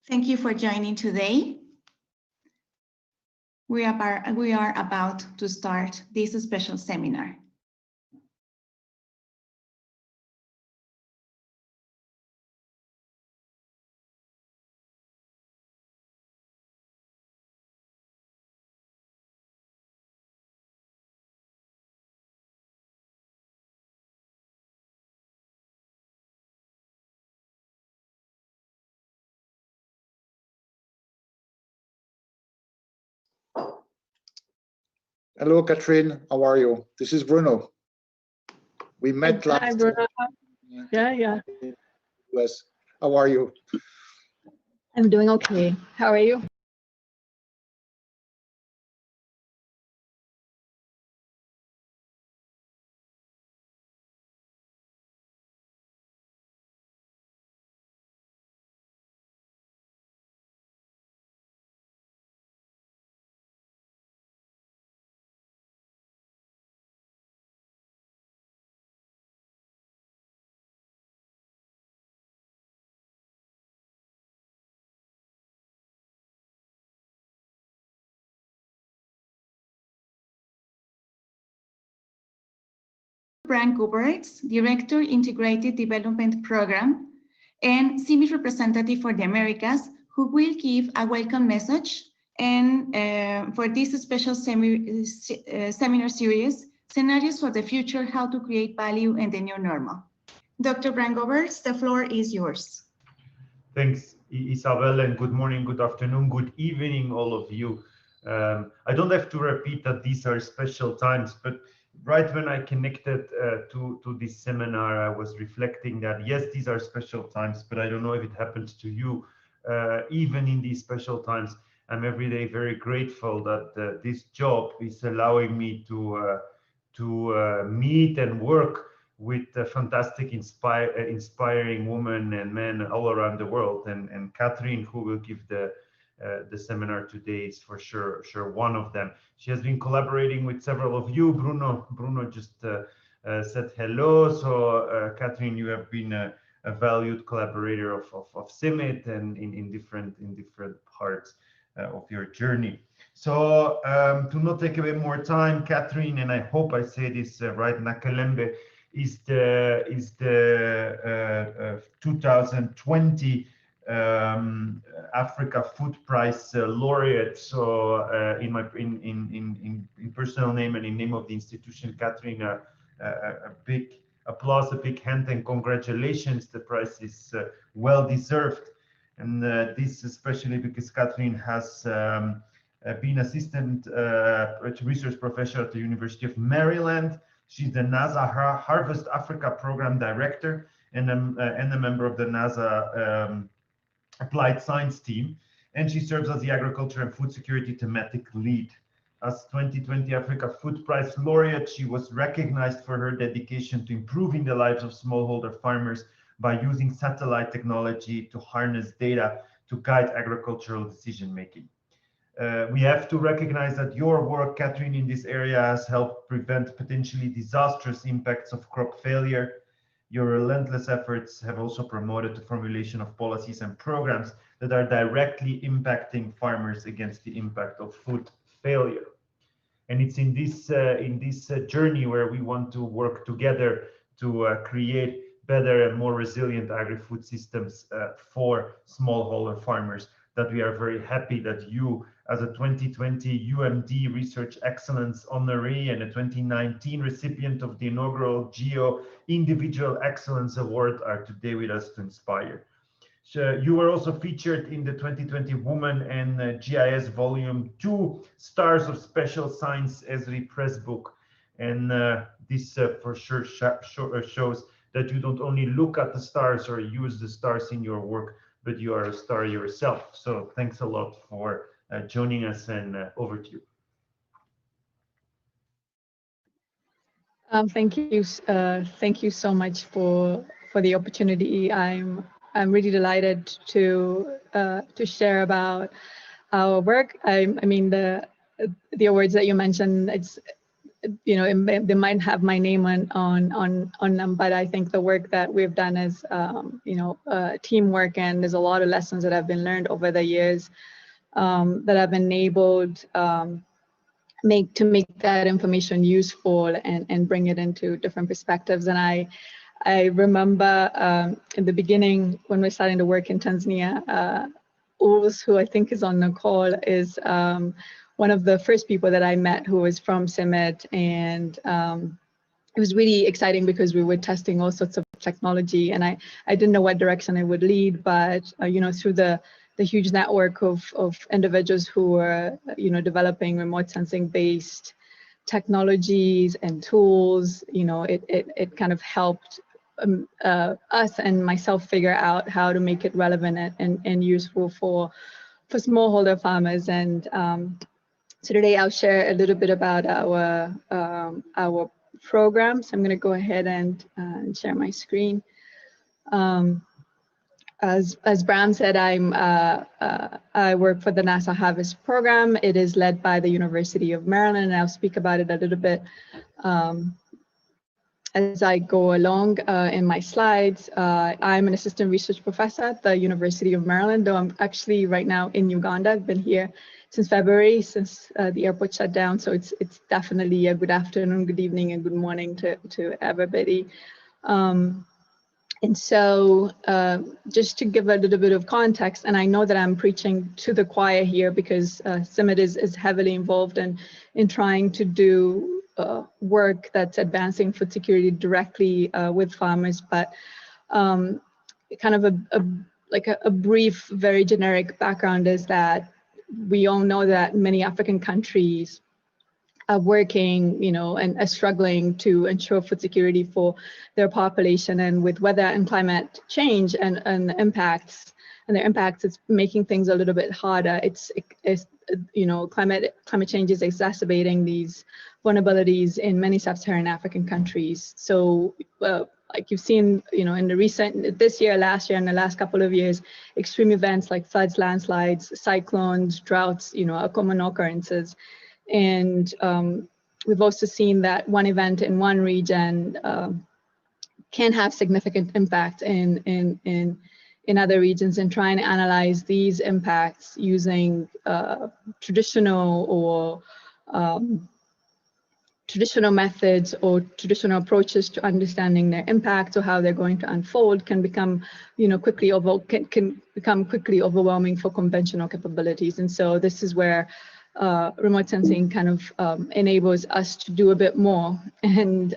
Thank you for joining today. We are about to start this special seminar. Hello, Catherine. How are you? This is Bruno. We met last. Hi, Bruno. Yeah. Yes. How are you? I'm doing okay. How are you? Brian Kuberts, Director, Integrated Development Program, and CIMMYT representative for the Americas, who will give a welcome message and for this special seminar series, Scenarios for the Future, How to Create Value in the New Normal. Dr. Brian Kuberts, the floor is yours. Thanks, Isabel, and good morning, good afternoon, good evening, all of you. I don't have to repeat that these are special times, but right when I connected to this seminar, I was reflecting that, yes, these are special times, but I don't know if it happens to you. Even in these special times, I'm every day very grateful that this job is allowing me to meet and work with fantastic, inspiring women and men all around the world. And Catherine, who will give the seminar today, is for sure one of them. She has been collaborating with several of you. Bruno just said hello. So Catherine, you have been a valued collaborator of CIMMYT and in different parts of your journey. So to not take away more time, Catherine, and I hope I say this right, Nakalembe is the 2020 Africa Food Prize Laureate. So in personal name and in name of the institution, Catherine, a big applause, a big hand, and congratulations. The prize is well deserved, and this especially because Catherine has been assistant research professor at the University of Maryland. She's the NASA Harvest Africa Program Director and a member of the NASA Applied Science team, and she serves as the Agriculture and Food Security Thematic Lead. As 2020 Africa Food Prize Laureate, she was recognized for her dedication to improving the lives of smallholder farmers by using satellite technology to harness data to guide agricultural decision-making. We have to recognize that your work, Catherine, in this area has helped prevent potentially disastrous impacts of crop failure. Your relentless efforts have also promoted the formulation of policies and programs that are directly impacting farmers against the impact of food failure. And it's in this journey where we want to work together to create better and more resilient agri-food systems for smallholder farmers, that we are very happy that you, as a 2020 UMD Research Excellence Honouree and a 2019 recipient of the Inaugural Geo Individual Excellence Award, are today with us to inspire. So you were also featured in the 2020 Women and GIS Volume 2 Stars of Spatial Science ESRI Press book. And this for sure shows that you don't only look at the stars or use the stars in your work, but you are a star yourself. So thanks a lot for joining us, and over to you. Thank you so much for the opportunity. I'm really delighted to share about our work. I mean the awards that you mentioned. you know, they might have my name on them, but I think the work that we've done is, you know, teamwork, and there's a lot of lessons that have been learned over the years that have enabled to make that information useful and bring it into different perspectives. And I remember in the beginning when we're starting to work in Tanzania, Urs, who I think is on the call, is one of the first people that I met who was from CIMMYT, and it was really exciting because we were testing all sorts of technology, and I didn't know what direction it would lead, but you know, through the huge network of individuals who were, you know, developing remote sensing based technologies and tools, you know, it kind of helped us and myself figure out how to make it relevant and useful for smallholder farmers. And so today I'll share a little bit about our program. So I'm going to go ahead and share my screen. As Bram said, I work for the NASA Harvest program. It is led by the University of Maryland, and I'll speak about it a little bit as I go along in my slides. I'm an assistant research professor at the University of Maryland, though I'm actually right now in Uganda. I've been here since February, since the airport shut down. So it's definitely a good afternoon, good evening, and good morning to everybody. And so just to give a little bit of context, and I know that I'm preaching to the choir here because CIMMYT is heavily involved in trying to do work that's advancing food security directly with farmers, but kind of a brief, very generic background is that we all know that many African countries are working, you know, and are struggling to ensure food security for their population, and with weather and climate change and the impacts, it's making things a little bit harder. It's you know, climate change is exacerbating these vulnerabilities in many sub-Saharan African countries. So like you've seen, you know, in the this year, last year, and the last couple of years, extreme events like floods, landslides, cyclones, droughts, you know, are common occurrences. And we've also seen that one event in one region can have significant impact in other regions, and trying to analyze these impacts using traditional methods or traditional approaches to understanding their impacts or how they're going to unfold can become, you know, can become quickly overwhelming for conventional capabilities. And so this is where remote sensing kind of enables us to do a bit more. And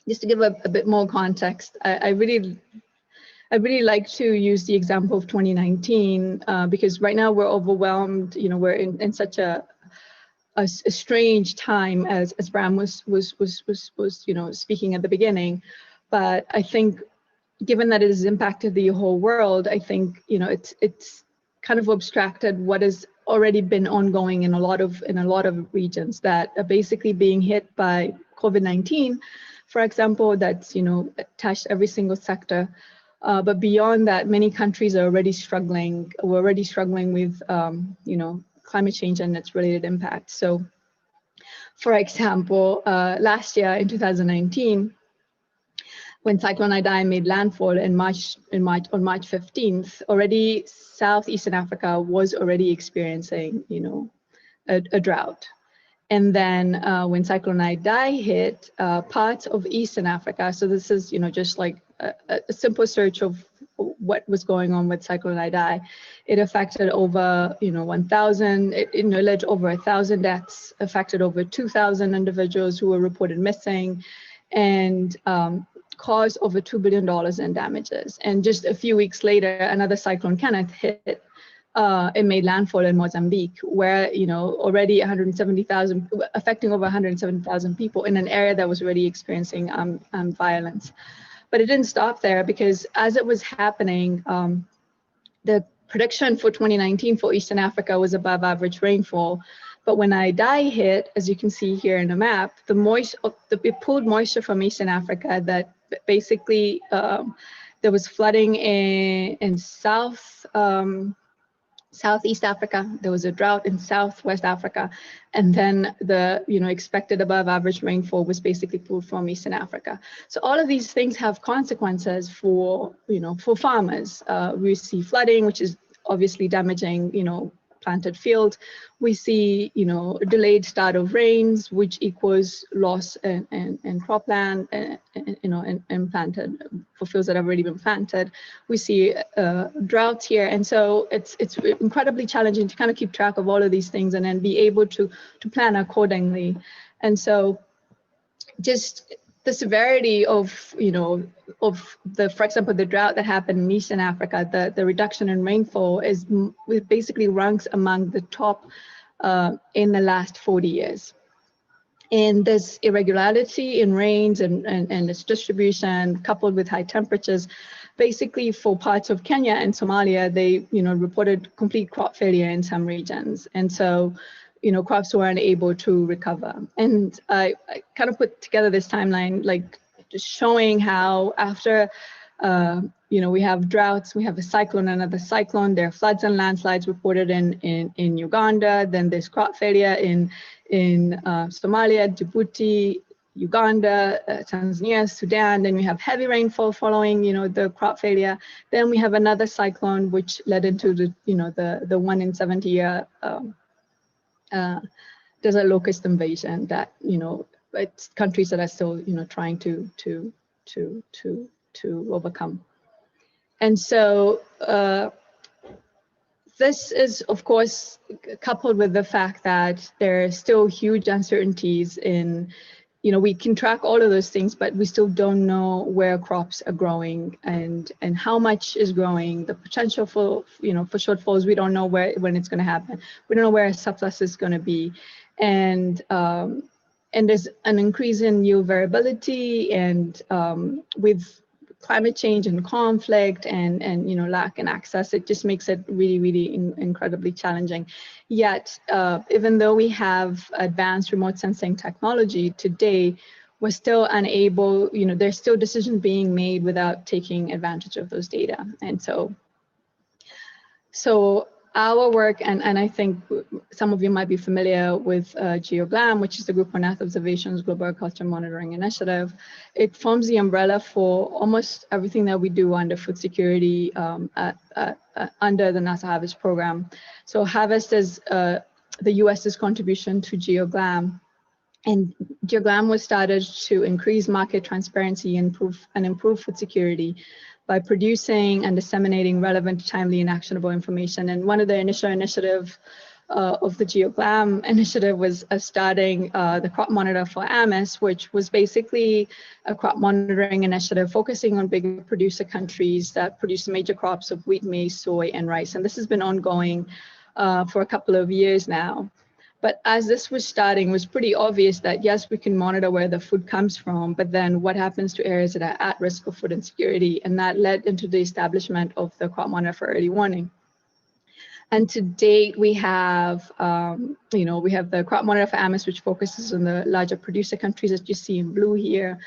just to give a bit more context, I really like to use the example of 2019 because right now we're overwhelmed. You know, we're in such a strange time, as Bram was you know, speaking at the beginning. But I think, given that it has impacted the whole world, I think, you know, it's kind of abstracted what has already been ongoing in a lot of regions that are basically being hit by COVID-19, for example. That's, you know, touched every single sector. But beyond that, many countries are already struggling. We're already struggling with, you know, climate change and its related impacts. So, for example, last year in 2019, when Cyclone Idai made landfall on March 15th, already southeastern Africa was already experiencing, you know, a drought. And then when Cyclone Idai hit parts of Eastern Africa, so this is, you know, just like a simple search of what was going on with Cyclone Idai, it affected over, you know, 1,000, it led to over 1,000 deaths, affected over 2,000 individuals who were reported missing, and caused over $2 billion in damages. And just a few weeks later, another cyclone Kenneth hit. It made landfall in Mozambique, where, you know, already 170,000, affecting over 170,000 people in an area that was already experiencing violence. But it didn't stop there, because as it was happening, the prediction for 2019 for Eastern Africa was above average rainfall. But when Idai hit, as you can see here in the map, it pulled moisture from Eastern Africa that basically there was flooding in South Southeast Africa, there was a drought in Southwest Africa, and then the expected above average rainfall was basically pulled from Eastern Africa. So all of these things have consequences for for farmers. We see flooding, which is obviously damaging planted field. We see delayed start of rains, which equals loss in cropland and planted for fields that have already been planted. We see droughts here, and so it's incredibly challenging to kind of keep track of all of these things and then be able to plan accordingly. And so just the severity of for example, the drought that happened in Eastern Africa, the reduction in rainfall it basically ranks among the top in the last 40 years. And this irregularity in rains and its distribution, coupled with high temperatures, basically for parts of Kenya and Somalia, they reported complete crop failure in some regions. And so crops weren't able to recover. And I kind of put together this timeline, like just showing how after, we have droughts, we have a cyclone, another cyclone, there are floods and landslides reported in Uganda, then there's crop failure in Somalia, Djibouti, Uganda, Tanzania, Sudan, then we have heavy rainfall following, the crop failure. Then we have another cyclone, which led into the 1 in 70 year desert locust invasion that it's countries that are still trying to overcome. And so this is of course coupled with the fact that there are still huge uncertainties in we can track all of those things, but we still don't know where crops are growing and how much is growing, the potential for for shortfalls. We don't know when it's going to happen. We don't know where a surplus is going to be, and there's an increase in yield variability, and with climate change and conflict and lack in access, it just makes it really incredibly challenging. Yet, even though we have advanced remote sensing technology today, we're still unable, there's still decisions being made without taking advantage of those data. And so our work, and I think some of you might be familiar with GeoGLAM, which is the Group on Earth Observations Global Agriculture Monitoring Initiative. It forms the umbrella for almost everything that we do under food security under the NASA Harvest program. So Harvest is the US's contribution to GeoGLAM. And GeoGLAM was started to increase market transparency and improve food security by producing and disseminating relevant, timely, and actionable information. And one of the initial initiatives of the GeoGLAM initiative was starting the crop monitor for AMIS, which was basically a crop monitoring initiative focusing on big producer countries that produce major crops of wheat, maize, soy, and rice. And this has been ongoing for a couple of years now. But as this was starting, it was pretty obvious that yes, we can monitor where the food comes from, but then what happens to areas that are at risk of food insecurity? And that led into the establishment of the crop monitor for early warning. And to date, we have, we have the crop monitor for AMIS, which focuses on the larger producer countries that you see in blue here.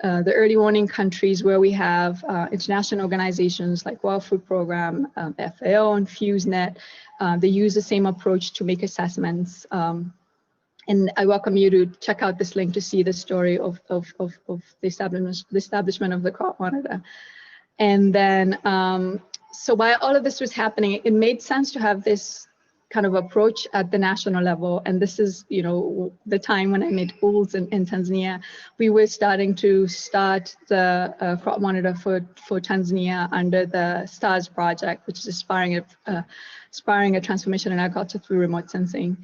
The early warning countries where we have international organizations like World Food Program, FAO, and FuseNet. They use the same approach to make assessments. And I welcome you to check out this link to see the story of the establishment of the crop monitor. And then, so while all of this was happening, it made sense to have this kind of approach at the national level. And this is, the time when I made goals in Tanzania. We were starting to start the crop monitor for Tanzania under the STARS project, which is aspiring a transformation in agriculture through remote sensing.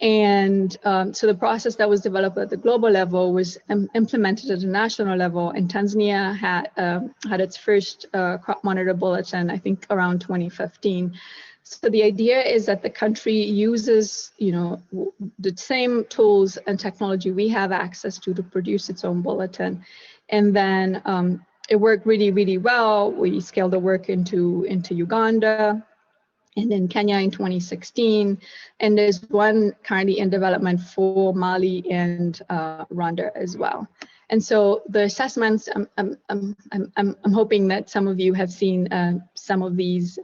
And so the process that was developed at the global level was implemented at the national level. And Tanzania had its first crop monitor bulletin, I think around 2015. So the idea is that the country uses, the same tools and technology we have access to produce its own bulletin. And then it worked really well. We scaled the work into Uganda and in Kenya in 2016. And there's one currently in development for Mali and Rwanda as well. And so the assessments, I'm hoping that some of you have seen some of these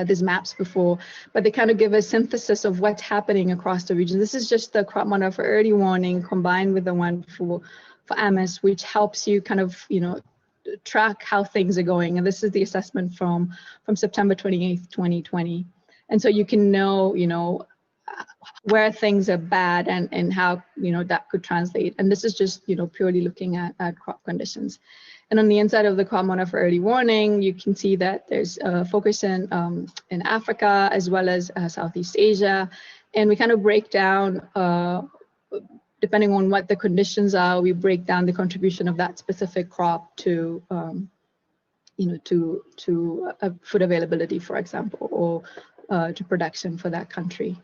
these maps before, but they kind of give a synthesis of what's happening across the region. This is just the crop monitor for early warning combined with the one for AMIS, which helps you kind of, track how things are going. And this is the assessment from September 28th, 2020. And so you can know, where things are bad and how, that could translate. And this is just, purely looking at crop conditions. And on the inside of the crop monitor for early warning, you can see that there's a focus in Africa as well as Southeast Asia. And we kind of break down, depending on what the conditions are, we break down the contribution of that specific crop to, to food availability, for example, or to production for that country.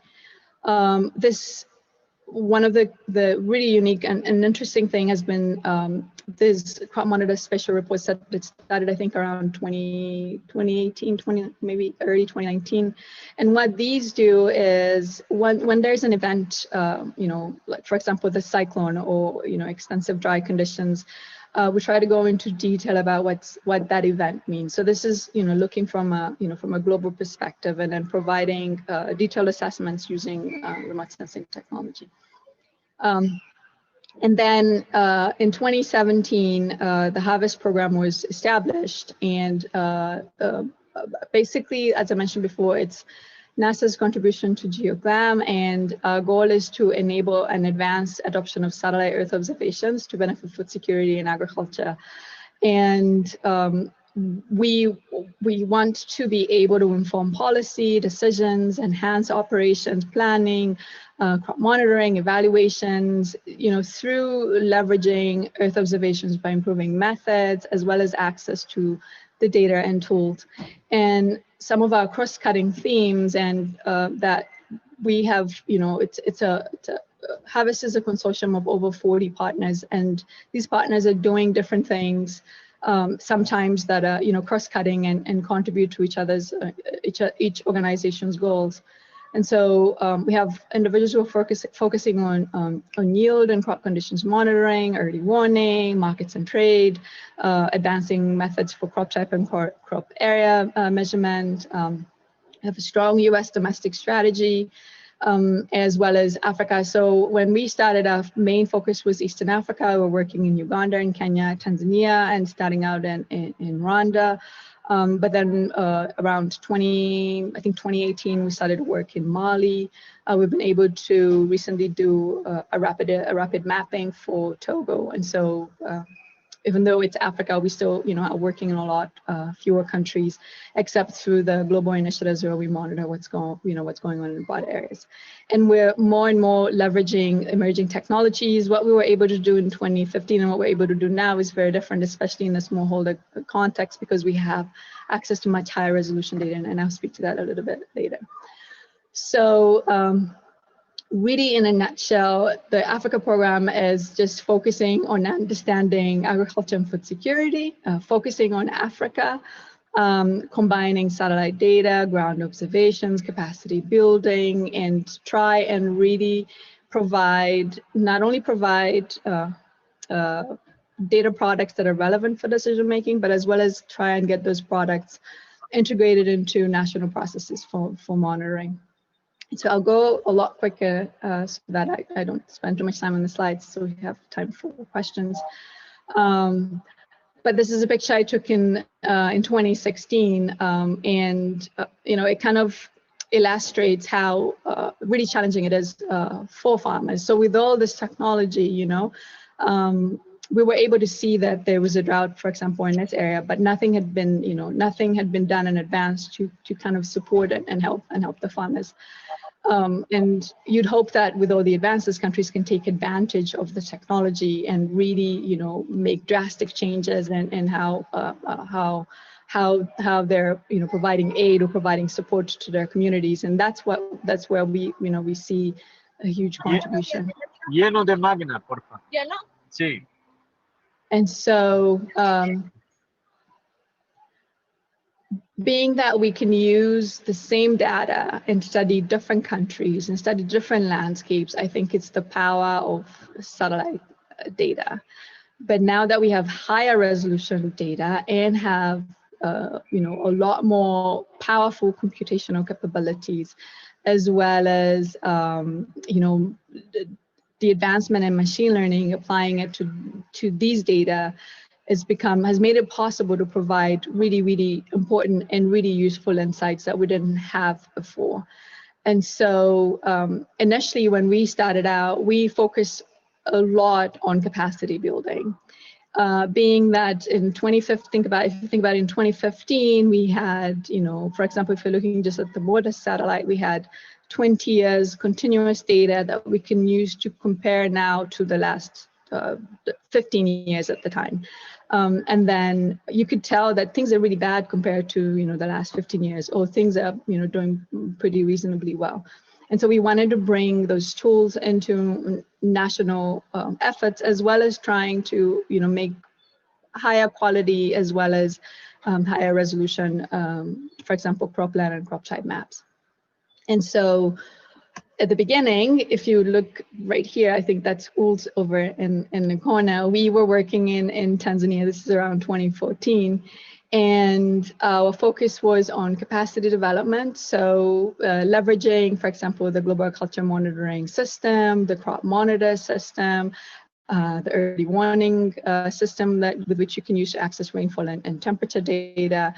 One of the really unique and interesting thing has been this crop monitor special report that started, I think, around 2018, maybe early 2019. And what these do is when there's an event, like for example, the cyclone or, extensive dry conditions, we try to go into detail about what that event means. So this is, looking from a global perspective and then providing detailed assessments using remote sensing technology. And then in 2017, the Harvest program was established, and basically, as I mentioned before, it's NASA's contribution to GeoGlam, and our goal is to enable an advanced adoption of satellite Earth observations to benefit food security and agriculture. And we want to be able to inform policy decisions, enhance operations planning, crop monitoring, evaluations, through leveraging Earth observations by improving methods as well as access to the data and tools. And some of our cross-cutting themes and that we have, Harvest is a consortium of over 40 partners, and these partners are doing different things, sometimes that are, cross-cutting and contribute to each other's, each organization's goals. And so we have individuals who are focusing on yield and crop conditions monitoring, early warning, markets and trade, advancing methods for crop type and crop area measurement. We have a strong US domestic strategy, as well as Africa. So when we started, our main focus was Eastern Africa. We're working in Uganda and Kenya, Tanzania, and starting out in Rwanda. But then around 2018, we started to work in Mali. We've been able to recently do a rapid mapping for Togo. And so even though it's Africa, we still, are working in a lot fewer countries, except through the global initiatives where we monitor what's going on in broad areas. And we're more and more leveraging emerging technologies. What we were able to do in 2015 and what we're able to do now is very different, especially in the smallholder context, because we have access to much higher resolution data, and I'll speak to that a little bit later. So really, in a nutshell, the Africa program is just focusing on understanding agriculture and food security, focusing on Africa, combining satellite data, ground observations, capacity building, and try and really not only provide data products that are relevant for decision making, but as well as try and get those products integrated into national processes for monitoring. So I'll go a lot quicker so that I don't spend too much time on the slides, so we have time for questions. But this is a picture I took in 2016, and it kind of illustrates how really challenging it is for farmers. So with all this technology, we were able to see that there was a drought, for example, in this area, but nothing had been, nothing had been done in advance to kind of support it and help the farmers. And you'd hope that with all the advances, countries can take advantage of the technology and really, make drastic changes in how they're, providing aid or providing support to their communities, and that's where we, we see a huge contribution. Lleno de magna, por favor. Lleno. Sí. And so, being that we can use the same data and study different countries and study different landscapes, I think it's the power of satellite data. But now that we have higher resolution data and have you know, a lot more powerful computational capabilities, as well as, you know, the advancement in machine learning, applying it to these data has made it possible to provide really, really important and really useful insights that we didn't have before. And so initially when we started out, we focused a lot on capacity building. Being that in 2015, if you think about it, in 2015, we had, you know, for example, if you're looking just at the MODIS satellite, we had 20 years continuous data that we can use to compare now to the last 15 years at the time. And then you could tell that things are really bad compared to, you know, the last 15 years, or things are, you know, doing pretty reasonably well. And so we wanted to bring those tools into national efforts, as well as trying to, you know, make higher quality as well as higher resolution, for example, cropland and crop type maps. And so at the beginning, if you look right here, I think that's schools over in the corner. We were working in Tanzania. This is around 2014. And our focus was on capacity development. So leveraging, for example, the global culture monitoring system, the crop monitor system, the early warning system with which you can use to access rainfall and temperature data,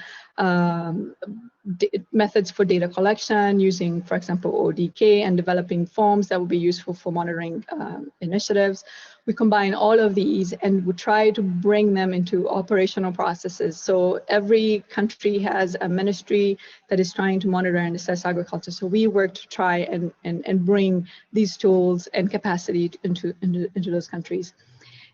methods for data collection using, for example, ODK, and developing forms that would be useful for monitoring initiatives. We combine all of these and we try to bring them into operational processes. So every country has a ministry that is trying to monitor and assess agriculture. So we work to try and bring these tools and capacity into those countries.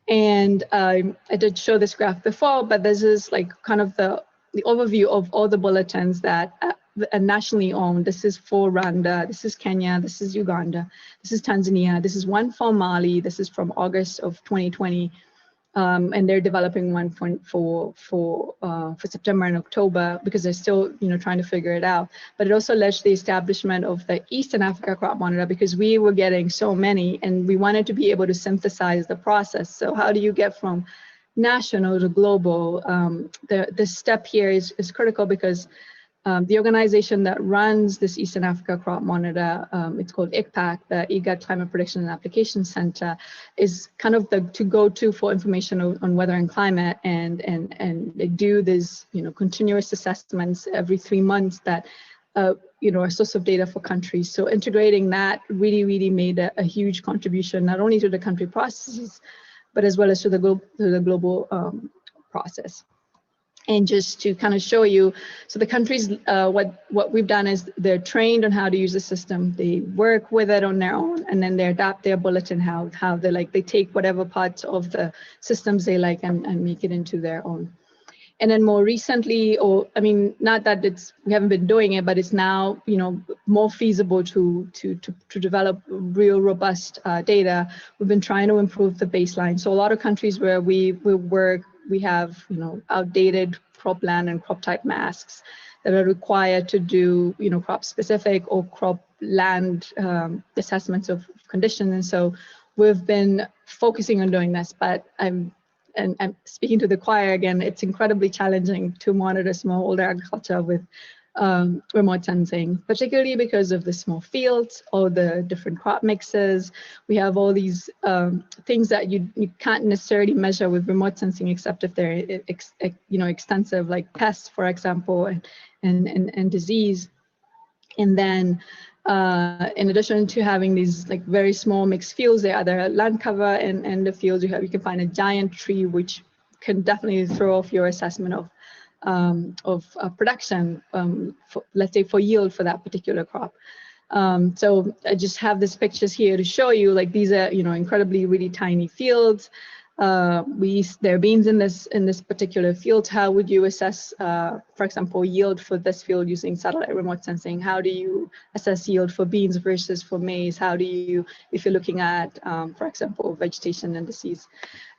And I did show this graph before, but this is like kind of the overview of all the bulletins that are nationally owned. This is for Rwanda, this is Kenya, this is Uganda, this is Tanzania, this is one for Mali, this is from August of 2020, and they're developing one for September and October, because they're still, you know, trying to figure it out. But it also led to the establishment of the Eastern Africa Crop Monitor, because we were getting so many and we wanted to be able to synthesize the process. So how do you get from national to global? The step here is critical, because the organization that runs this Eastern Africa Crop Monitor, it's called ICPAC, the IGAD Climate Prediction and Application Center, is kind of the to-go-to for information on weather and climate, and they do this, you know, continuous assessments every 3 months that, you know, a source of data for countries. So integrating that really made a huge contribution, not only to the country processes, but as well as to the global process. And just to kind of show you, so the countries, what we've done is they're trained on how to use the system, they work with it on their own, and then they adapt their bulletin, how they take whatever parts of the systems they like and make it into their own. And then more recently, or I mean, not that we haven't been doing it, but it's now, you know, more feasible to develop real robust data. We've been trying to improve the baseline. So a lot of countries where we work, we have, you know, outdated cropland and crop type masks that are required to do, you know, crop specific or cropland assessments of condition. And so we've been focusing on doing this, but I'm speaking to the choir again, it's incredibly challenging to monitor smallholder agriculture with remote sensing, particularly because of the small fields or the different crop mixes. We have all these things that you can't necessarily measure with remote sensing, except if they're you know, extensive, like pests, for example, and disease. And then in addition to having these like very small mixed fields, there are other land cover and the fields you can find a giant tree, which can definitely throw off your assessment of production, let's say for yield for that particular crop. So I just have these pictures here to show you, like, these are, you know, incredibly really tiny fields. There are beans in this particular field. How would you assess, for example, yield for this field using satellite remote sensing? How do you assess yield for beans versus for maize? How do you, if you're looking at, for example, vegetation and disease?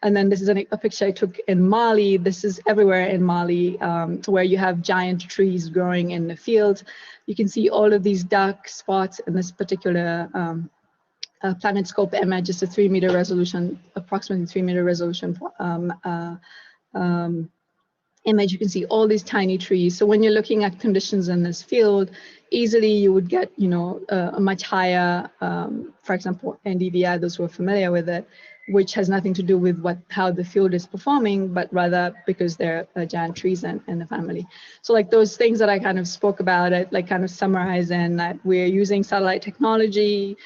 And then this is a picture I took in Mali. This is everywhere in Mali, where you have giant trees growing in the field. You can see all of these dark spots in this particular planet scope image. Is a 3 meter resolution, approximately 3 meter resolution image, you can see all these tiny trees. So when you're looking at conditions in this field, easily you would get, a much higher, for example, NDVI, those who are familiar with it, which has nothing to do with how the field is performing, but rather because they're giant trees in the family. So like those things that I kind of spoke about, it like kind of summarize in that we're using satellite technology,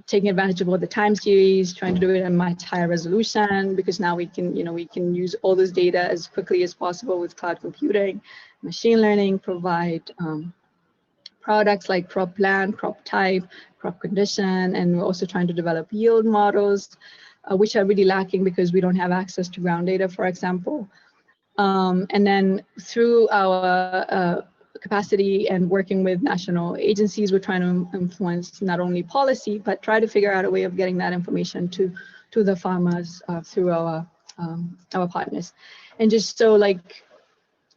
taking advantage of all the time series, trying to do it at much higher resolution, because now we can, we can use all this data as quickly as possible with cloud computing, machine learning, provide products like crop plan, crop type, crop condition, and we're also trying to develop yield models, which are really lacking because we don't have access to ground data, for example. And then through our capacity and working with national agencies, we're trying to influence not only policy, but try to figure out a way of getting that information to the farmers through our partners. And just so like,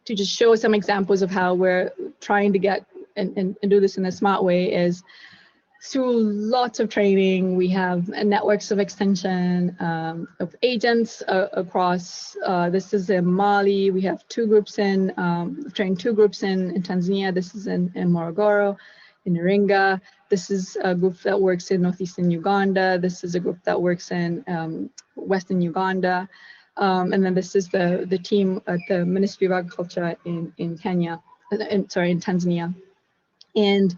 to just show some examples of how we're trying to get and do this in a smart way is through lots of training. We have networks of extension of agents across, this is in Mali. We have two groups trained two groups in Tanzania. This is in Morogoro, in Iringa. This is a group that works in northeastern Uganda. This is a group that works in western Uganda. And then this is the team at the Ministry of Agriculture in Kenya, in Tanzania. And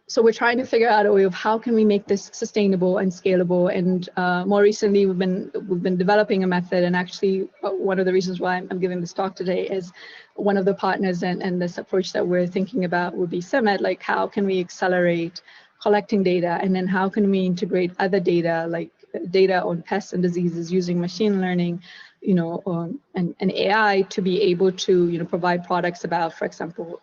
so we're trying to figure out a way of how can we make this sustainable and scalable. And more recently, we've been developing a method. And actually, one of the reasons why I'm giving this talk today is one of the partners and this approach that we're thinking about would be CIMMYT. Like, how can we accelerate collecting data, and then how can we integrate other data, like data on pests and diseases, using machine learning, and AI to be able to, provide products about, for example,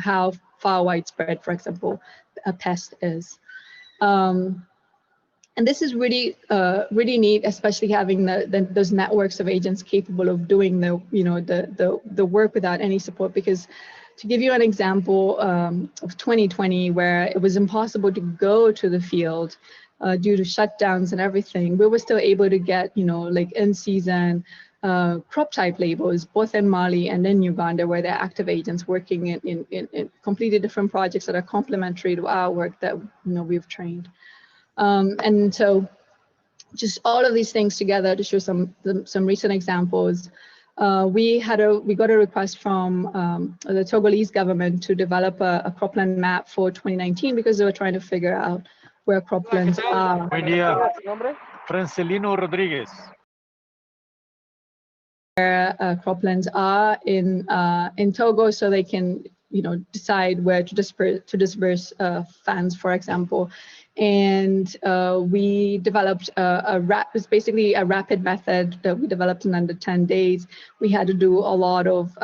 how far widespread, for example, a pest is. And this is really, really neat, especially having those networks of agents capable of doing the work without any support. Because to give you an example of 2020, where it was impossible to go to the field due to shutdowns and everything, we were still able to get, like in-season crop type labels, both in Mali and in Uganda, where they're active agents working in completely different projects that are complementary to our work that we've trained. And so just all of these things together to show some recent examples. We got a request from the Togolese government to develop a cropland map for 2019 because they were trying to figure out where croplands are. Buen día, Francelino Rodriguez. Where croplands are in Togo, so they can decide where to disperse funds, for example. And we developed it's basically a rapid method that we developed in under 10 days. We had to do a lot of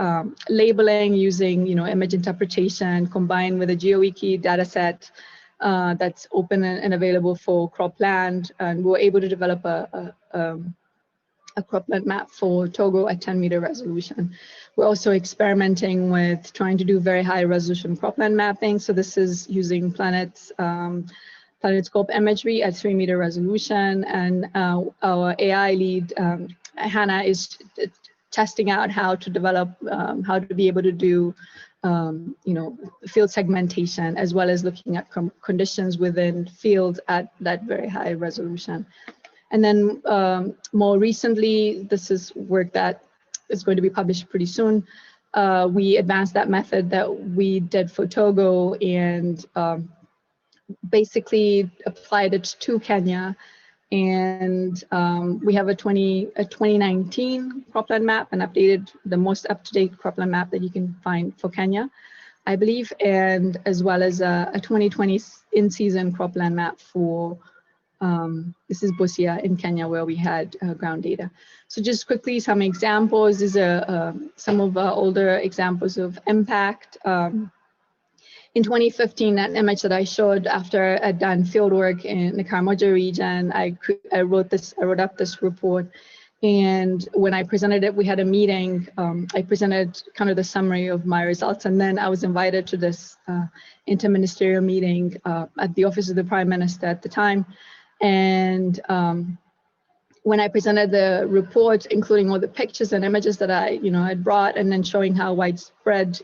labeling using image interpretation combined with a GeoWiki data set that's open and available for cropland, and we were able to develop a cropland map for Togo at 10-meter resolution. We're also experimenting with trying to do very high resolution cropland mapping. So this is using PlanetScope imagery at 3-meter resolution. And our AI lead, Hannah, is testing out how to develop, how to be able to do field segmentation, as well as looking at conditions within fields at that very high resolution. And then more recently, this is work that is going to be published pretty soon. We advanced that method that we did for Togo and basically applied it to Kenya. And we have a 2019 cropland map, and updated the most up-to-date cropland map that you can find for Kenya, I believe, and as well as a 2020 in-season cropland map for this is Busia in Kenya, where we had ground data. So just quickly, some examples. These are some of our older examples of impact. In 2015, that image that I showed after I'd done field work in the Karamoja region, I wrote up this report. And when I presented it, we had a meeting. I presented kind of the summary of my results, and then I was invited to this interministerial meeting at the office of the Prime Minister at the time. And when I presented the report, including all the pictures and images that I had brought, and then showing how widespread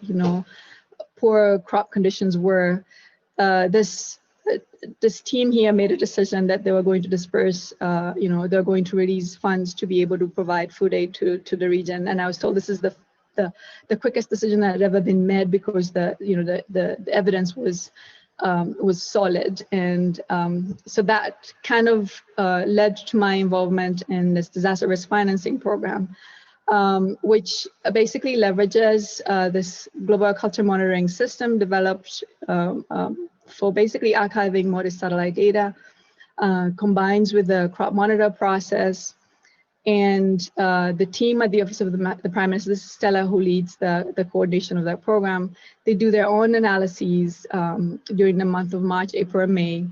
poor crop conditions were, this team here made a decision that they were going to disperse, they're going to release funds to be able to provide food aid to the region. And I was told this is the quickest decision that had ever been made, because the evidence was solid. And so that kind of led to my involvement in this disaster risk financing program, which basically leverages this global culture monitoring system developed for basically archiving modest satellite data, combines with the crop monitor process. And the team at the Office of the Prime Minister, this is Stella who leads the coordination of that program, they do their own analyses during the month of March, April, and May,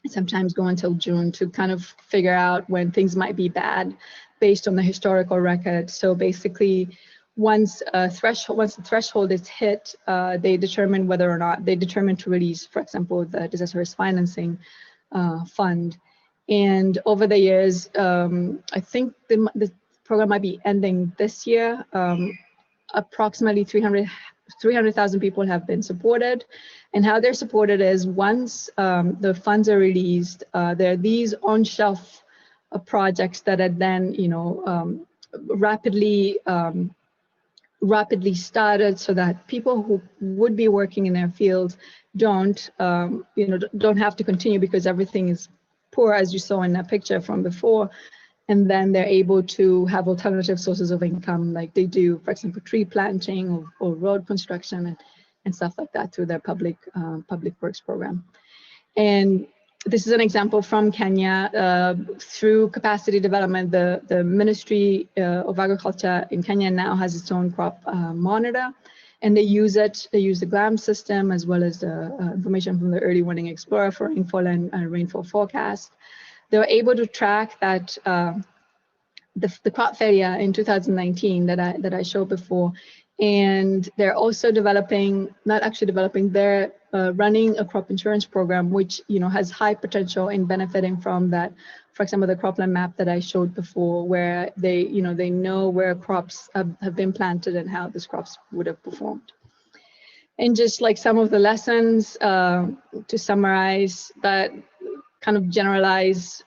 sometimes go until June, to kind of figure out when things might be bad based on the historical record. So basically, once the threshold is hit, they determine whether or not they determine to release, for example, the disaster risk financing fund. And over the years, I think the program might be ending this year. Approximately 300,000 people have been supported. And how they're supported is, once the funds are released, there are these on-shelf projects that are then, rapidly started, so that people who would be working in their fields don't have to continue, because everything is poor, as you saw in that picture from before. And then they're able to have alternative sources of income, like they do, for example, tree planting or road construction and stuff like that, through their public works program. And this is an example from Kenya. Through capacity development, the Ministry of Agriculture in Kenya now has its own crop monitor, and they use it. They use the GLAM system, as well as the information from the Early Warning Explorer for rainfall and rainfall forecast. They were able to track that the crop failure in 2019 that I showed before. And they're also developing, they're running a crop insurance program, which has high potential in benefiting from that. For example, the cropland map that I showed before, where they know where crops have been planted and how these crops would have performed. And just like some of the lessons, to summarize, that kind of generalize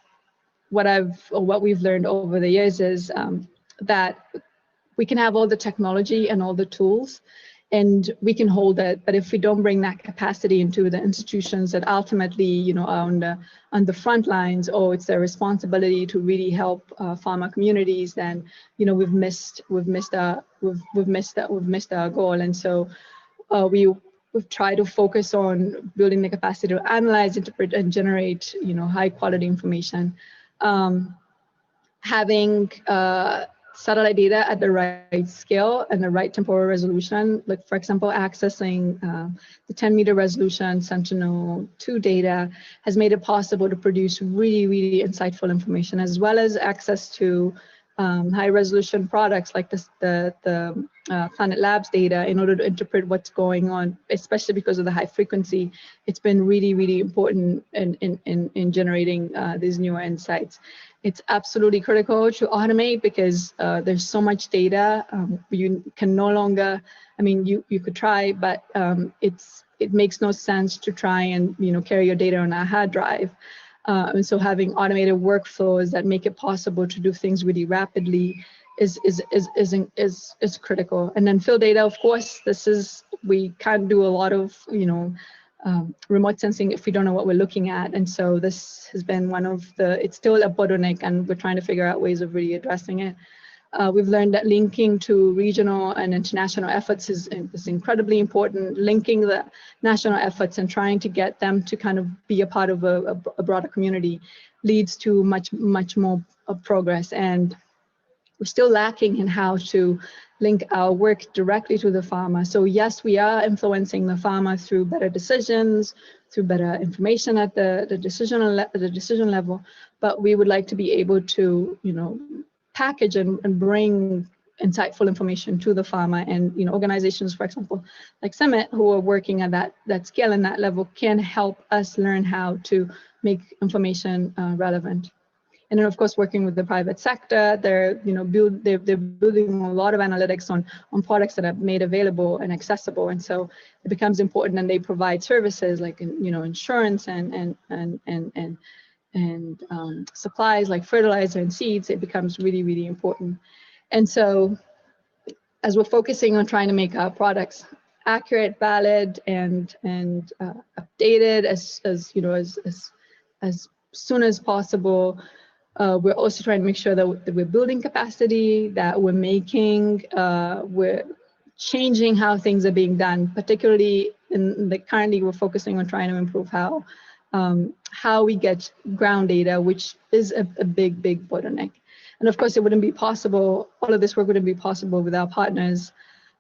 what we've learned over the years, is that we can have all the technology and all the tools, and we can hold it, but if we don't bring that capacity into the institutions that ultimately, are on the front lines, or it's their responsibility to really help farmer communities, then we've missed our goal. And so we've tried to focus on building the capacity to analyze, interpret, and generate high quality information. Having satellite data at the right scale and the right temporal resolution, like for example, accessing the 10-meter resolution Sentinel-2 data has made it possible to produce really, really insightful information, as well as access to high resolution products like the Planet Labs data, in order to interpret what's going on, especially because of the high frequency. It's been really, really important in generating these newer insights. It's absolutely critical to automate, because there's so much data. You can no longer, you could try, but it makes no sense to try and carry your data on a hard drive. And so having automated workflows that make it possible to do things really rapidly is critical. And then field data, of course, we can't do a lot of remote sensing if we don't know what we're looking at. And so this has been it's still a bottleneck, and we're trying to figure out ways of really addressing it. We've learned that linking to regional and international efforts is incredibly important. Linking the national efforts and trying to get them to kind of be a part of a broader community leads to much more progress. And we're still lacking in how to link our work directly to the farmer. So yes, we are influencing the farmer through better decisions, through better information at the decision level, but we would like to be able to, package and bring insightful information to the farmer. And organizations, for example, like CIMMYT, who are working at that scale and that level, can help us learn how to make information relevant. And then, of course, working with the private sector, they're building a lot of analytics on products that are made available and accessible, and so it becomes important. And they provide services like insurance and supplies like fertilizer and seeds. It becomes really, really important. And so, as we're focusing on trying to make our products accurate, valid, and updated as soon as possible, we're also trying to make sure that we're building capacity, that we're changing how things are being done, particularly currently we're focusing on trying to improve how we get ground data, which is a big bottleneck. And of course, it wouldn't be possible, all of this work wouldn't be possible without partners.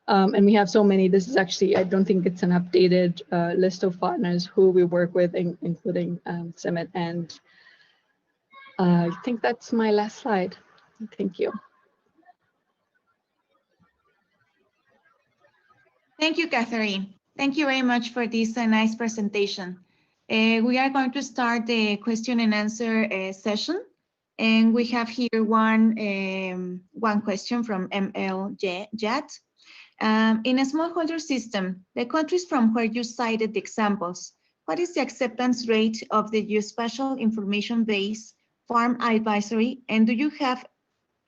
And we have so many. This is actually, I don't think it's an updated list of partners who we work with, including CIMMYT. And I think that's my last slide. Thank you. Thank you, Catherine. Thank you very much for this nice presentation. We are going to start the question and answer session. And we have here one question from ML Jet. In a smallholder system, the countries from where you cited the examples, what is the acceptance rate of the geospatial information-based farm advisory? And do you have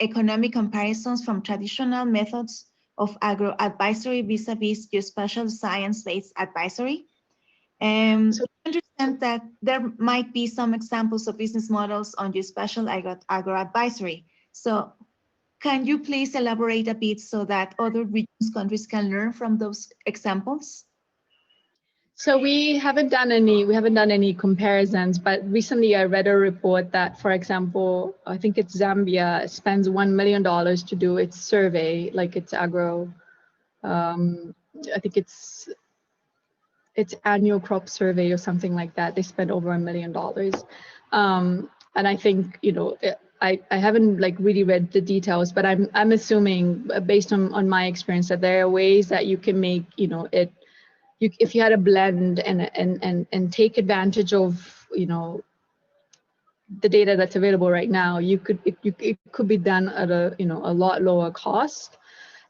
economic comparisons from traditional methods of agro-advisory vis-a-vis geospatial science-based advisory? So we understand that there might be some examples of business models on geospatial agro-advisory. So can you please elaborate a bit so that other regions, countries can learn from those examples? So we haven't done any comparisons, but recently I read a report that, for example, I think it's Zambia spends $1 million to do its survey, like its agro, I think it's annual crop survey or something like that. They spend over $1 million. And I think, I haven't really read the details, but I'm assuming based on my experience that there are ways that you can make, if you had a blend and take advantage of, the data that's available right now, it could be done at a lot lower cost,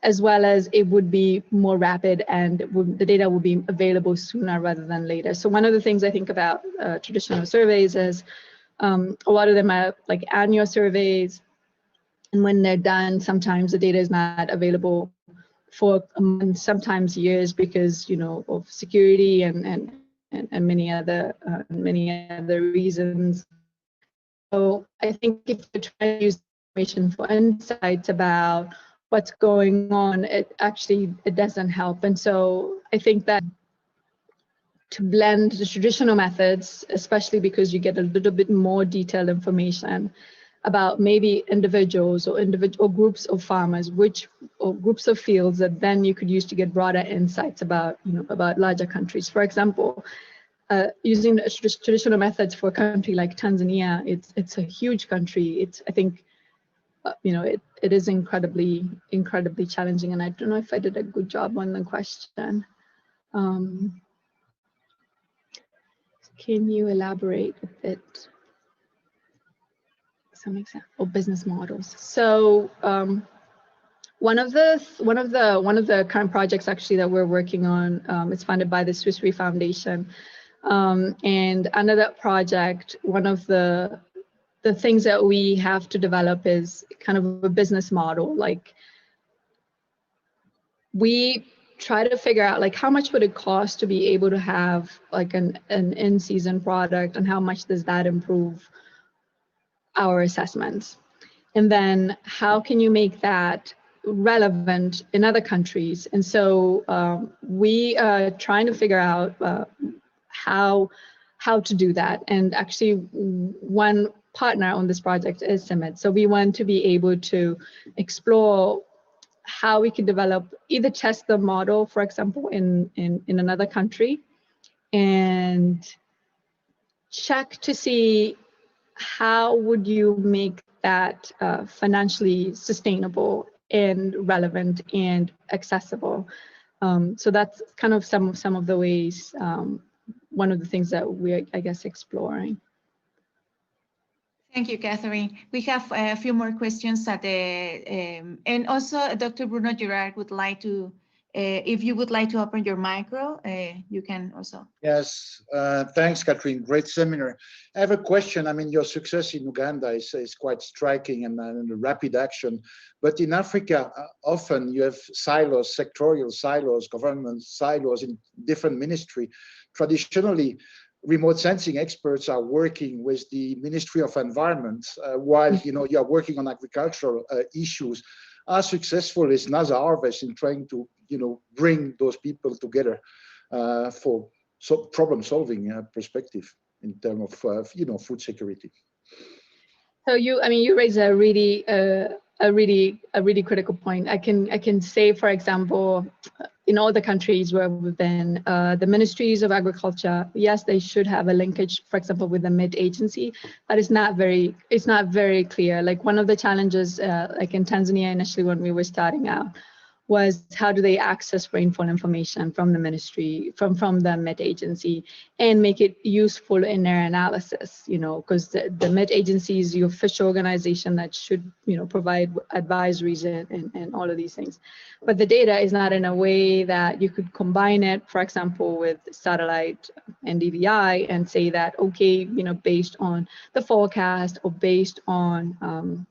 as well as it would be more rapid and the data will be available sooner rather than later. So one of the things I think about traditional surveys is a lot of them are like annual surveys, and when they're done, sometimes the data is not available for months, sometimes years, because of security and many other reasons. So I think if you try to use information for insights about what's going on, it doesn't help. And so I think that to blend the traditional methods, especially because you get a little bit more detailed information about maybe individuals or groups of farmers, or groups of fields that then you could use to get broader insights about larger countries. For example, using the traditional methods for a country like Tanzania, it's a huge country. I think it is incredibly challenging, and I don't know if I did a good job on the question. Can you elaborate a bit? Some example business models. So one of the current projects actually that we're working on, it's funded by the Swiss Re Foundation, and under that project, one of the things that we have to develop is kind of a business model. Like, we try to figure out like how much would it cost to be able to have like an in-season product, and how much does that improve our assessments, and then how can you make that relevant in other countries. And so we are trying to figure out how to do that. And actually one partner on this project is CIMMYT. So we want to be able to explore how we can develop, either test the model, for example, in another country, and check to see how would you make that financially sustainable and relevant and accessible. So that's kind of some of the ways, one of the things that we're, I guess, exploring. Thank you, Catherine. We have a few more questions at the, and also Dr. Bruno Girard would like to, if you would like to open your micro, you can also. Yes, thanks, Catherine. Great seminar. I have a question. I mean, your success in Uganda is quite striking and rapid action. But in Africa, often you have silos, sectorial silos, government silos in different ministry. Traditionally, remote sensing experts are working with the Ministry of Environment, while you are working on agricultural issues. How successful is NASA Harvest in trying to bring those people together for problem-solving perspective in terms of food security? So you raise a really critical point. I can say, for example, in all the countries where we've been, the ministries of agriculture, yes, they should have a linkage, for example, with the MIT agency, but it's not very clear. Like one of the challenges, like in Tanzania initially when we were starting out, was how do they access rainfall information from the ministry, from the MIT agency, and make it useful in their analysis, because the MIT agency is the official organization that should, provide advisories and all of these things. But the data is not in a way that you could combine it, for example, with satellite and DVI and say that, okay, based on the forecast or based on,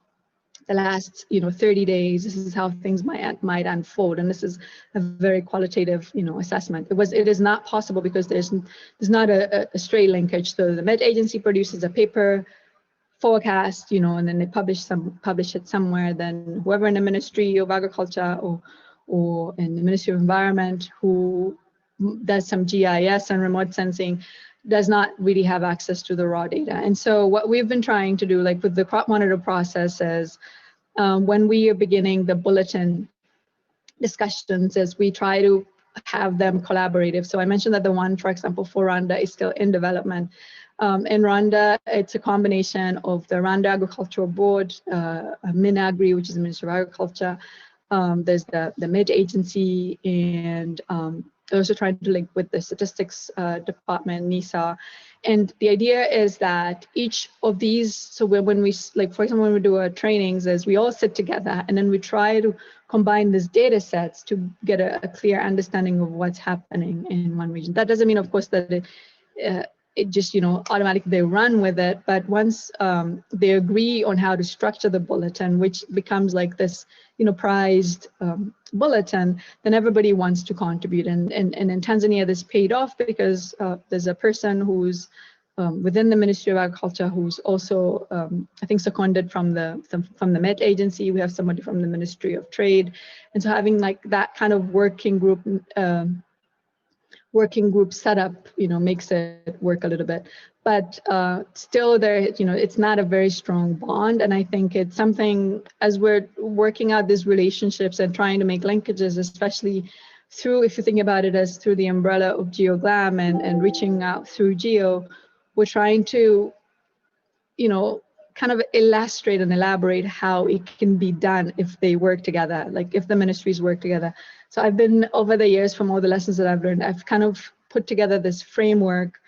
the last 30 days, this is how things might unfold, and this is a very qualitative assessment. It is not possible because there's not a straight linkage. So the Met agency produces a paper forecast, and then they publish it somewhere. Then whoever in the Ministry of Agriculture or in the Ministry of Environment who does some GIS and remote sensing does not really have access to the raw data. And so what we've been trying to do, like with the crop monitor process, is when we are beginning the bulletin discussions, is we try to have them collaborative. So I mentioned that the one, for example, for Rwanda is still in development. In Rwanda, it's a combination of the Rwanda Agricultural Board, MINAGRI, which is the Ministry of Agriculture. There's the MID agency, and they're also trying to link with the statistics department, NISA. And the idea is that each of these, so when we, like, for example, when we do our trainings, is we all sit together and then we try to combine these data sets to get a clear understanding of what's happening in one region. That doesn't mean, of course, that it just, automatically they run with it. But once they agree on how to structure the bulletin, which becomes like this, prized bulletin, then everybody wants to contribute. And in Tanzania, this paid off because there's a person who's within the Ministry of Agriculture who's also, I think, seconded from the Met agency. We have somebody from the Ministry of Trade. And so having like that kind of working group setup, makes it work a little bit, but still there, it's not a very strong bond. And I think it's something, as we're working out these relationships and trying to make linkages, especially through, if you think about it as through the umbrella of GeoGlam and reaching out through Geo, we're trying to, kind of illustrate and elaborate how it can be done if they work together, like if the ministries work together. So I've been, over the years, from all the lessons that I've learned, I've kind of put together this framework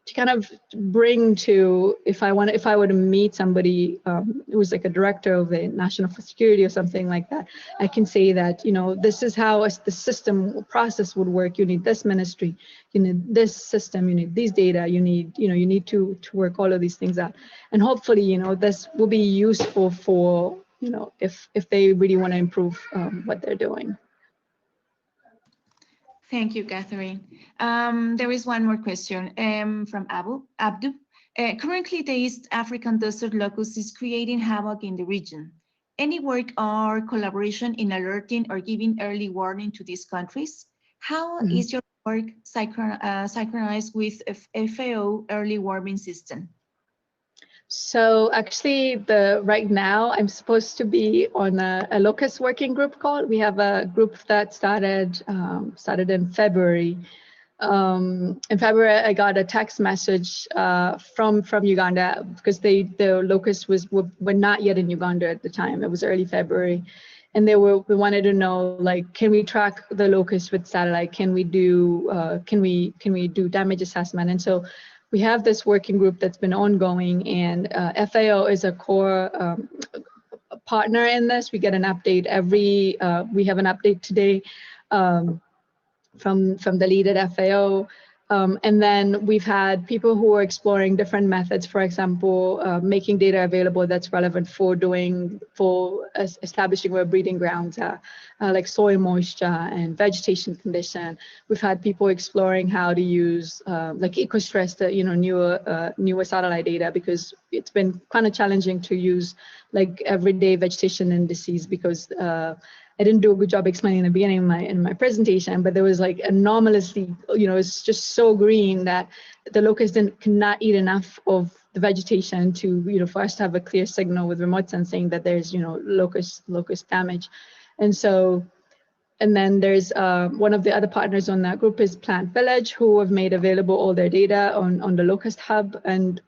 to kind of bring to, if I were to meet somebody who's like a director of the National Security or something like that, I can say that, this is how the system process would work. You need this ministry, you need this system, you need these data, you need to work all of these things out. And hopefully, this will be useful for, if they really want to improve what they're doing. Thank you, Catherine. There is one more question from Abdu. Currently, the East African desert locust is creating havoc in the region. Any work or collaboration in alerting or giving early warning to these countries? How is your work synchronized with FAO early warning system? So actually, right now I'm supposed to be on a locust working group call. We have a group that started in February. In February, I got a text message from Uganda, because the locusts were not yet in Uganda at the time. It was early February, and we wanted to know, like, can we track the locusts with satellite? Can we do damage assessment? And so we have this working group that's been ongoing, and FAO is a core partner in this. We get an update we have an update today from the lead at FAO. And then we've had people who are exploring different methods, for example, making data available that's relevant for establishing where breeding grounds are, like soil moisture and vegetation condition. We've had people exploring how to use like ecostress, newer satellite data, because it's been kind of challenging to use like everyday vegetation indices, because I didn't do a good job explaining in the beginning in my presentation, but there was like anomalously, it's just so green that the locust cannot eat enough of the vegetation to, for us to have a clear signal with remote sensing that there's, locust damage. And then there's one of the other partners on that group is Plant Village, who have made available all their data on the Locust Hub. And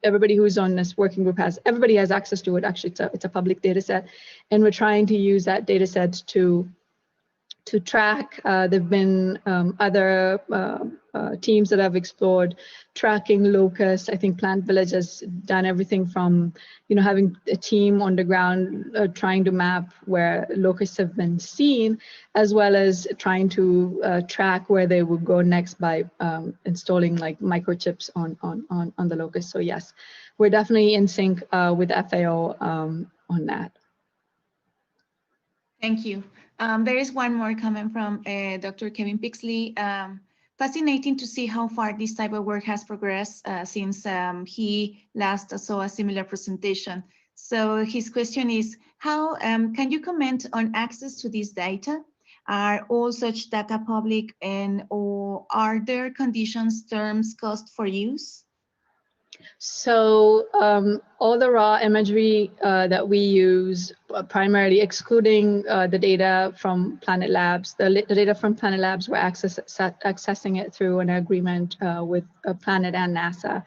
everybody who's on this working group everybody has access to it. Actually, it's a public data set, and we're trying to use that data set to track. There've been other teams that have explored tracking locusts. I think Plant Village has done everything from having a team on the ground trying to map where locusts have been seen, as well as trying to track where they would go next by installing like microchips on the locust. So yes, we're definitely in sync with FAO on that. Thank you. There is one more comment from Dr. Kevin Pixley. Fascinating to see how far this type of work has progressed since he last saw a similar presentation. So his question is, how can you comment on access to this data? Are all such data public, or are there conditions, terms, cost for use? So all the raw imagery that we use, primarily excluding the data from Planet Labs, the data from Planet Labs, we're accessing it through an agreement with Planet and NASA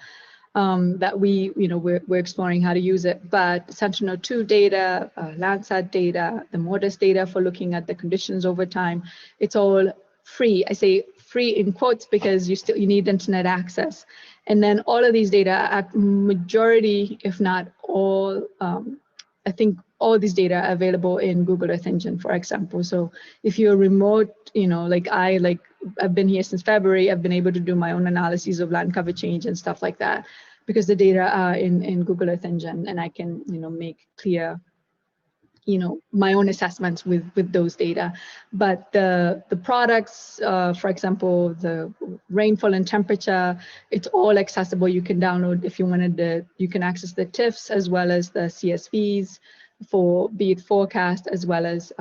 that we're exploring how to use it. But Sentinel-2 data, Landsat data, the MODIS data for looking at the conditions over time, it's all free. I say free in quotes because you need internet access. And then all of these data, majority, if not all, I think all these data are available in Google Earth Engine, for example. So if you're remote, I've been here since February, I've been able to do my own analyses of land cover change and stuff like that, because the data are in Google Earth Engine, and I can, make clear, my own assessments with those data. But the products, for example, the rainfall and temperature, it's all accessible. You can download if you wanted you can access the TIFFs as well as the CSVs for be it forecast as well as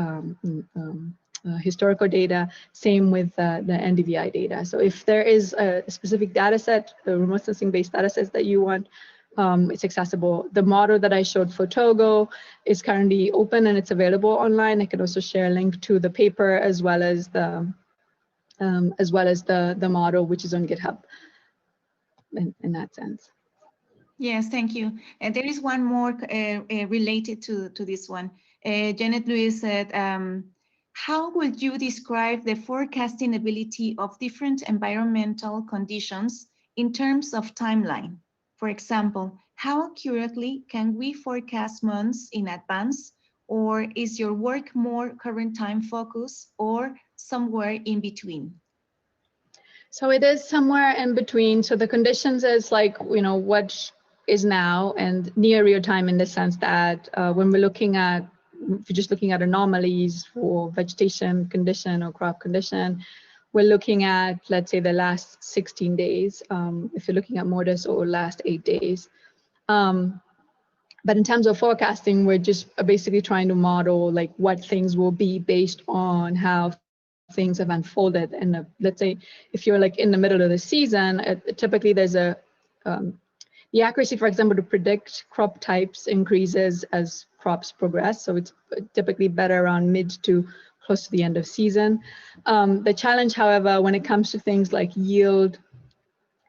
historical data. Same with the NDVI data. So if there is a specific data set, a remote sensing based data sets that you want, it's accessible. The model that I showed for Togo is currently open and it's available online. I can also share a link to the paper as well as the model, which is on GitHub in that sense. Yes, thank you. And there is one more related to this one. Janet Lewis said, how would you describe the forecasting ability of different environmental conditions in terms of timeline? For example, how accurately can we forecast months in advance, or is your work more current time focused, or somewhere in between? So it is somewhere in between. So the conditions is like, what is now and near real time, in the sense that when we're looking at, if you're just looking at anomalies for vegetation condition or crop condition, we're looking at, let's say, the last 16 days, if you're looking at MODIS, or last 8 days. But in terms of forecasting, we're just basically trying to model like what things will be based on how things have unfolded. And let's say if you're like in the middle of the season, typically there's the accuracy, for example, to predict crop types increases as crops progress. So it's typically better around mid to close to the end of season. The challenge, however, when it comes to things like yield,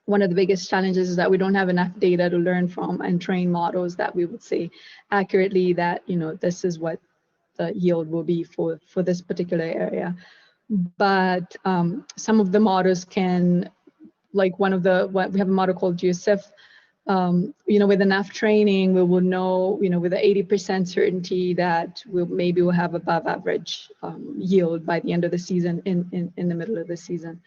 one of the biggest challenges is that we don't have enough data to learn from and train models that we would say accurately that, this is what the yield will be for this particular area. But some of the models can like we have a model called GeoSIF. With enough training, we will know, with the 80% certainty that we'll have above average yield by the end of the season, in the middle of the season,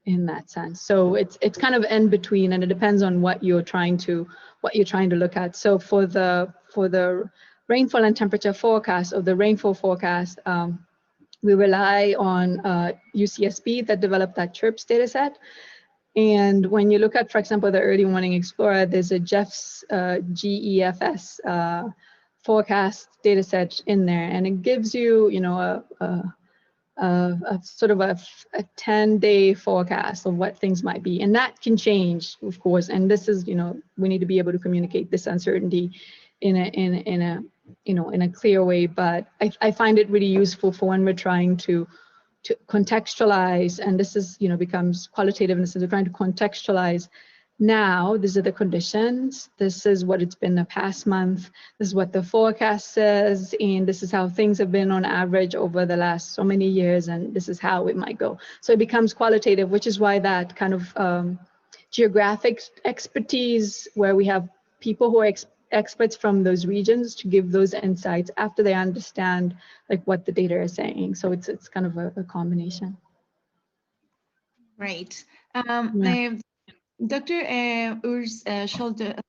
in that sense. So it's kind of in between, and it depends on what you're trying to look at. So for the rainfall and temperature forecast, or the rainfall forecast, we rely on UCSB that developed that CHIRPS data set. And when you look at, for example, the Early Warning Explorer, there's a Jeff's GEFS forecast data set in there, and it gives you, a sort of a 10-day forecast of what things might be, and that can change, of course. And this is, we need to be able to communicate this uncertainty in a clear way. But I find it really useful for when we're trying to contextualize, and this is, becomes qualitative, and this is we're trying to contextualize. Now, these are the conditions. This is what it's been the past month. This is what the forecast says, and this is how things have been on average over the last so many years, and this is how it might go. So it becomes qualitative, which is why that kind of geographic expertise, where we have people who are experts from those regions to give those insights after they understand like what the data is saying. So it's kind of a combination. Right. Yeah. Dr. Urs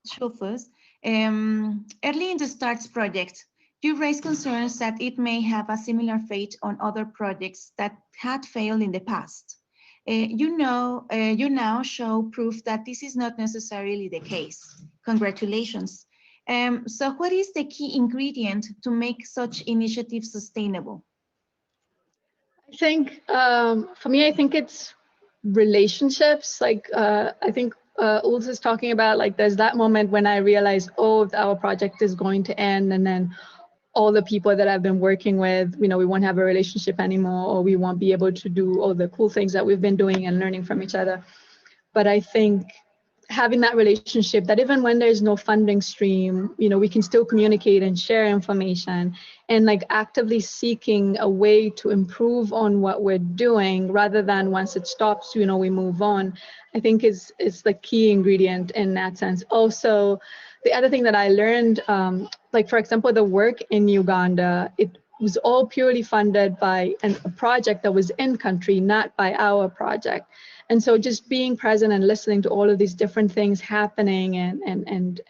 Schulfuss, early in the STARTS project, you raised concerns that it may have a similar fate on other projects that had failed in the past. You now show proof that this is not necessarily the case. Congratulations. So what is the key ingredient to make such initiatives sustainable? I think, for me, I think it's relationships. Like, I think Urs is talking about, like, there's that moment when I realized, oh, our project is going to end, and then all the people that I've been working with, we won't have a relationship anymore, or we won't be able to do all the cool things that we've been doing and learning from each other. But I think having that relationship, that even when there's no funding stream, we can still communicate and share information, and like actively seeking a way to improve on what we're doing, rather than once it stops, we move on, I think is the key ingredient in that sense. Also, the other thing that I learned, like for example, the work in Uganda, it was all purely funded by a project that was in country, not by our project. And so just being present and listening to all of these different things happening, and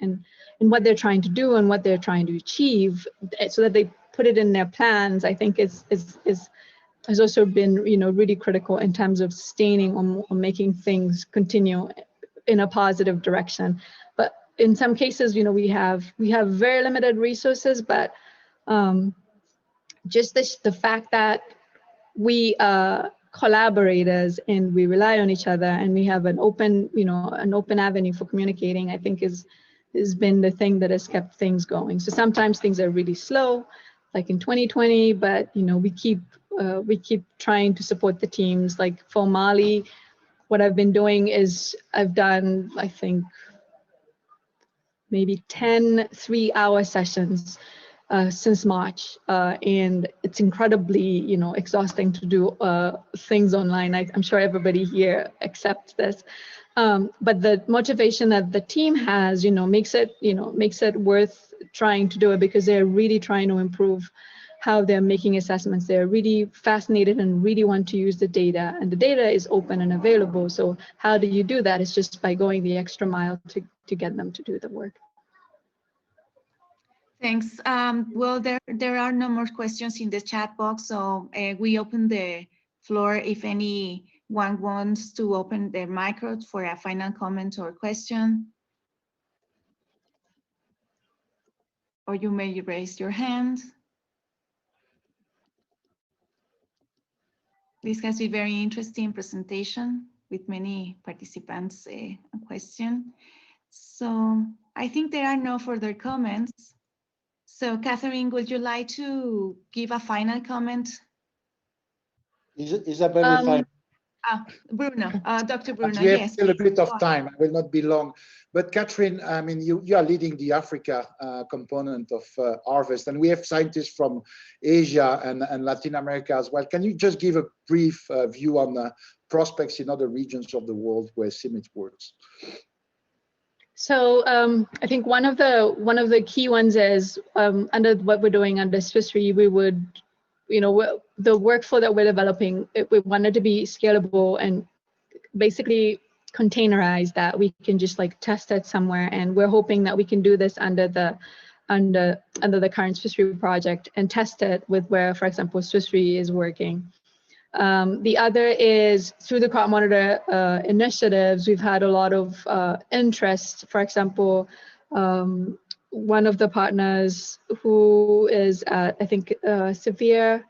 what they're trying to do and what they're trying to achieve, so that they put it in their plans, I think has also been really critical in terms of sustaining or making things continue in a positive direction. But in some cases, we have very limited resources, but just the fact that we collaborators and we rely on each other, and we have an open avenue for communicating, I think has been the thing that has kept things going. So sometimes things are really slow, like in 2020, but we keep trying to support the teams. Like for Mali, what I've been doing is I've done, I think, maybe 10 3-hour sessions since March, and it's incredibly, exhausting to do things online. I'm sure everybody here accepts this, but the motivation that the team has, makes it worth trying to do it, because they're really trying to improve how they're making assessments. They're really fascinated and really want to use the data, and the data is open and available. So how do you do that? It's just by going the extra mile to get them to do the work. Thanks. Well, there are no more questions in the chat box, so we open the floor if anyone wants to open their micro for a final comment or question. Or you may raise your hand. This has been a very interesting presentation with many participants question. So I think there are no further comments. So, Catherine, would you like to give a final comment? Isabel, Bruno, Dr. Bruno, we have yes. still a bit of time. I will not be long. But Catherine, I mean, you are leading the Africa component of Harvest, and we have scientists from Asia and Latin America as well. Can you just give a brief view on the prospects in other regions of the world where CIMMYT works? So I think one of the key ones is under what we're doing under SWISRI, we would, the workflow that we're developing, we wanted to be scalable and basically containerized, that we can just like test it somewhere. And we're hoping that we can do this under the current SWISRI project and test it with where, for example, SWISRI is working. The other is through the crop monitor initiatives, we've had a lot of interest. For example, one of the partners who is at, I think, SERVIR,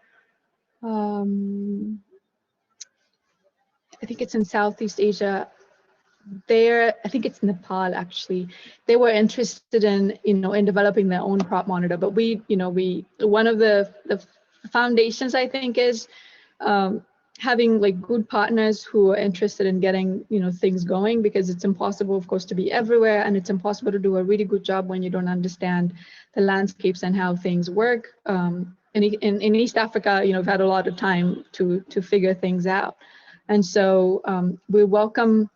I think it's in Southeast Asia. I think it's Nepal actually. They were interested in, in developing their own crop monitor. But one of the foundations, I think, is having like good partners who are interested in getting things going, because it's impossible, of course, to be everywhere, and it's impossible to do a really good job when you don't understand the landscapes and how things work. In East Africa, we've had a lot of time to figure things out, and so we welcome,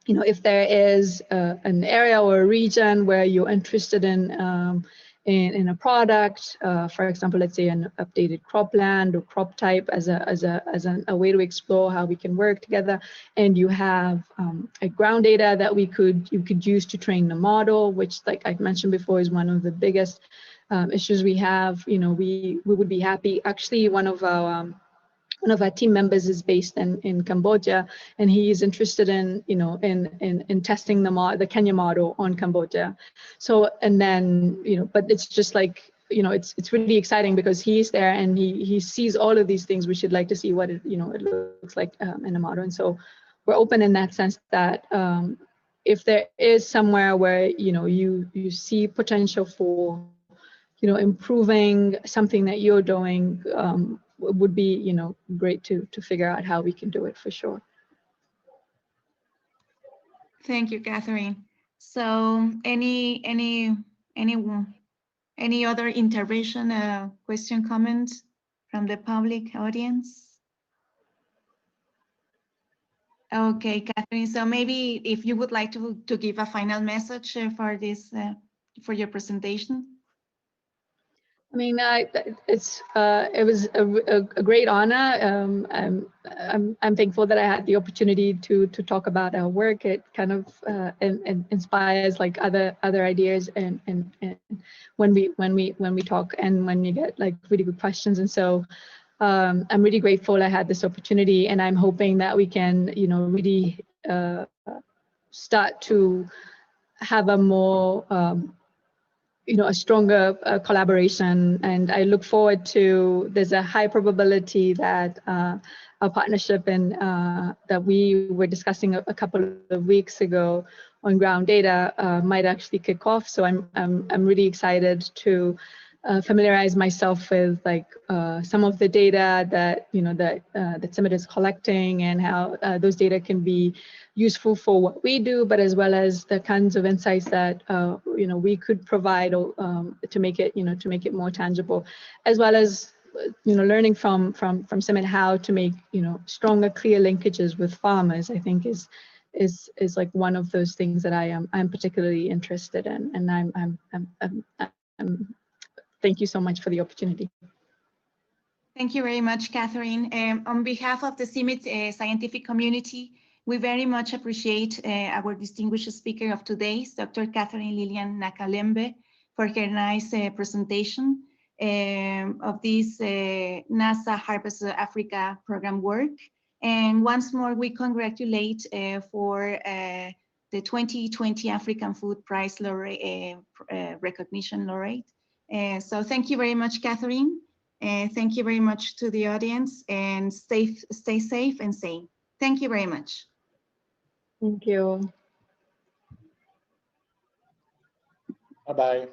if there is an area or a region where you're interested in a product, for example, let's say an updated cropland or crop type as a way to explore how we can work together, and you have a ground data that you could use to train the model, which, like I mentioned before, is one of the biggest issues we have. We would be happy. Actually, one of our team members is based in Cambodia, and he is interested in testing the Kenya model on Cambodia. So, and then but it's just like it's really exciting because he's there and he sees all of these things. We should like to see what it looks like in a model, and so we're open in that sense that if there is somewhere where you see potential for improving something that you're doing. It would be great to figure out how we can do it for sure. Thank you, Catherine. So any other intervention, question, comment from the public audience? Okay, Catherine. So maybe if you would like to give a final message for this for your presentation. I mean, it was a great honor. I'm thankful that I had the opportunity to talk about our work. It kind of inspires like other ideas, and when we talk and when you get like really good questions. And so I'm really grateful I had this opportunity, and I'm hoping that we can really start to have a more a stronger collaboration, and I look forward to. There's a high probability that our partnership and that we were discussing a couple of weeks ago on ground data might actually kick off. So I'm really excited to familiarize myself with like some of the data that that CIMMYT is collecting, and how those data can be useful for what we do, but as well as the kinds of insights that we could provide to make it more tangible, as well as learning from CIMMYT how to make stronger, clear linkages with farmers. I think is like one of those things that I'm particularly interested in, and I'm thank you so much for the opportunity. Thank you very much, Catherine. On behalf of the CIMMYT scientific community, we very much appreciate our distinguished speaker of today, Dr. Catherine Lilian Nakalembe, for her nice presentation of this NASA Harvest Africa program work. And once more, we congratulate for the 2020 African Food Prize Laureate, recognition laureate. So thank you very much, Catherine. Thank you very much to the audience, and stay safe and sane. Thank you very much. Thank you. Bye-bye.